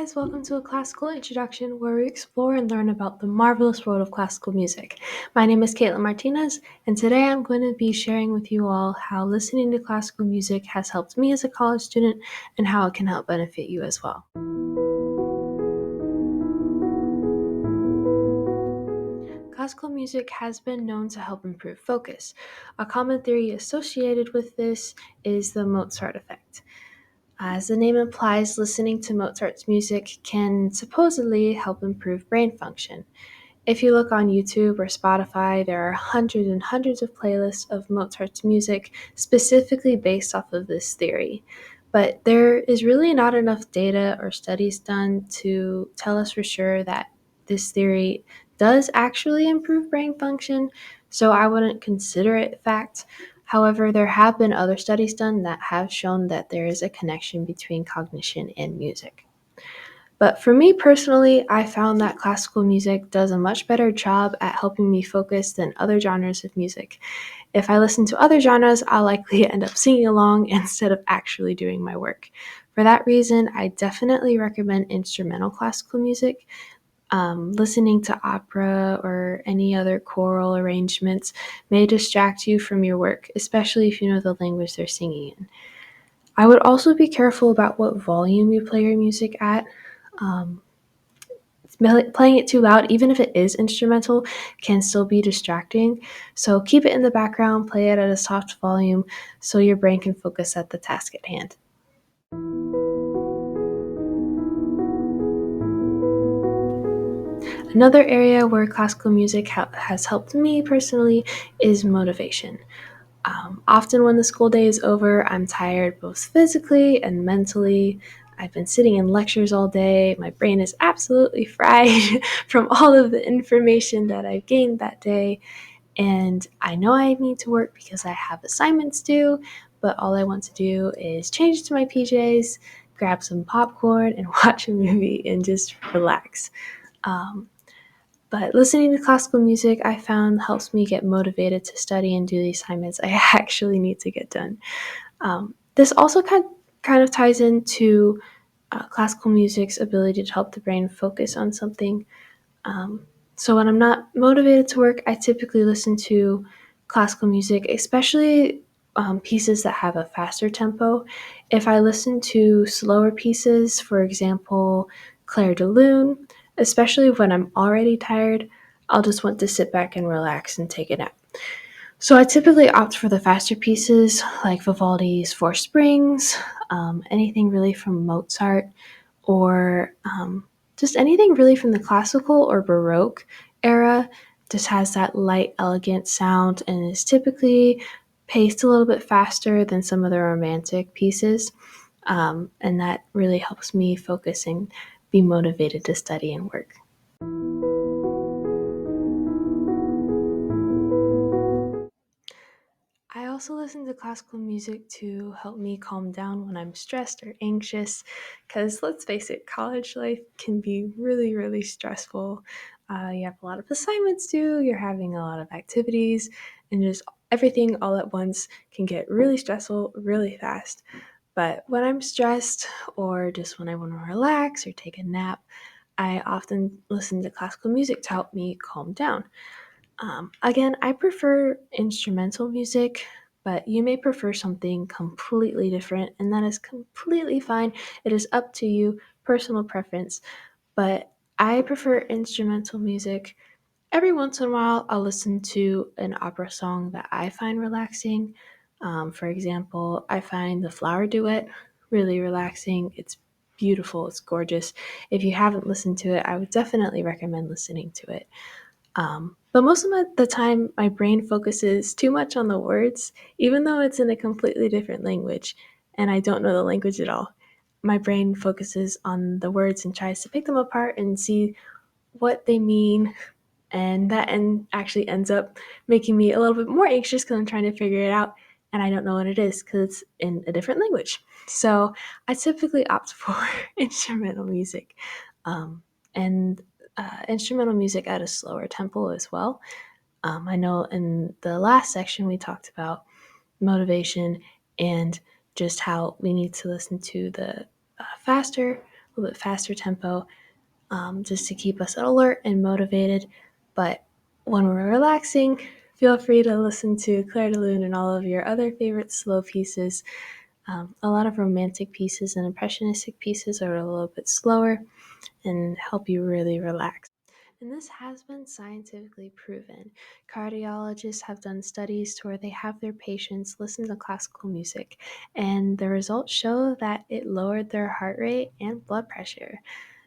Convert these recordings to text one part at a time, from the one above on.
guys, welcome to a classical introduction where we explore and learn about the marvelous world of classical music. My name is Caitlin Martinez, and today I'm going to be sharing with you all how listening to classical music has helped me as a college student and how it can help benefit you as well. Classical music has been known to help improve focus. A common theory associated with this is the Mozart effect. As the name implies, listening to Mozart's music can supposedly help improve brain function. If you look on YouTube or Spotify, there are hundreds and hundreds of playlists of Mozart's music specifically based off of this theory. But there is really not enough data or studies done to tell us for sure that this theory does actually improve brain function, so I wouldn't consider it fact. However, there have been other studies done that have shown that there is a connection between cognition and music. But for me personally, I found that classical music does a much better job at helping me focus than other genres of music. If I listen to other genres, I'll likely end up singing along instead of actually doing my work. For that reason, I definitely recommend instrumental classical music. Listening to opera or any other choral arrangements may distract you from your work, especially if you know the language they're singing in. I would also be careful about what volume you play your music at. Um, Playing it too loud, even if it is instrumental, can still be distracting. So keep it in the background, play it at a soft volume so your brain can focus at the task at hand. Another area where classical music has helped me personally is motivation. Often, when the school day is over, I'm tired both physically and mentally. I've been sitting in lectures all day. My brain is absolutely fried from all of the information that I've gained that day. And I know I need to work because I have assignments due, but all I want to do is change to my PJs, grab some popcorn, and watch a movie and just relax. Um, but listening to classical music, I found helps me get motivated to study and do the assignments I actually need to get done. This also kind of ties into classical music's ability to help the brain focus on something. So when I'm not motivated to work, I typically listen to classical music, especially pieces that have a faster tempo. If I listen to slower pieces, for example, Claire de Lune, especially when I'm already tired, I'll just want to sit back and relax and take a nap. So I typically opt for the faster pieces like Vivaldi's Four Springs, anything really from Mozart, or just anything really from the classical or Baroque era. Just has that light, elegant sound and is typically paced a little bit faster than some of the romantic pieces. And that really helps me focus and be motivated to study and work. I also listen to classical music to help me calm down when I'm stressed or anxious, because let's face it, college life can be really, really stressful. You have a lot of assignments due, you're having a lot of activities, and just everything all at once can get really stressful really fast. But when I'm stressed, or just when I want to relax or take a nap, I often listen to classical music to help me calm down. Again, I prefer instrumental music, but you may prefer something completely different, and that is completely fine. It is up to you, personal preference. But I prefer instrumental music. Every once in a while, I'll listen to an opera song that I find relaxing. For example, I find the Flower Duet really relaxing. It's beautiful, it's gorgeous. If you haven't listened to it, I would definitely recommend listening to it. But most of the time, my brain focuses too much on the words, even though it's in a completely different language and I don't know the language at all. My brain focuses on the words and tries to pick them apart and see what they mean. And that actually ends up making me a little bit more anxious because I'm trying to figure it out and I don't know what it is because it's in a different language. So I typically opt for instrumental music. Um, and Instrumental music at a slower tempo as well. I know in the last section we talked about motivation and just how we need to listen to the faster little bit faster tempo, just to keep us alert and motivated. But when we're relaxing, feel free to listen to Claire de Lune and all of your other favorite slow pieces. A lot of romantic pieces and impressionistic pieces are a little bit slower and help you really relax. And this has been scientifically proven. Cardiologists have done studies to where they have their patients listen to classical music, and the results show that it lowered their heart rate and blood pressure.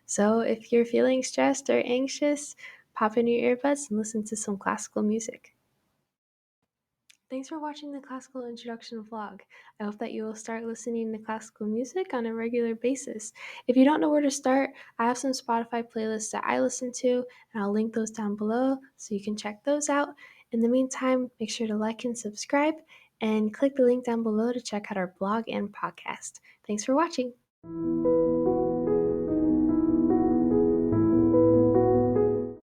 So if you're feeling stressed or anxious, pop in your earbuds and listen to some classical music. Thanks for watching the classical introduction vlog. I hope that you will start listening to classical music on a regular basis. If you don't know where to start, I have some Spotify playlists that I listen to, and I'll link those down below so you can check those out. In the meantime, make sure to like and subscribe, and click the link down below to check out our blog and podcast. Thanks for watching.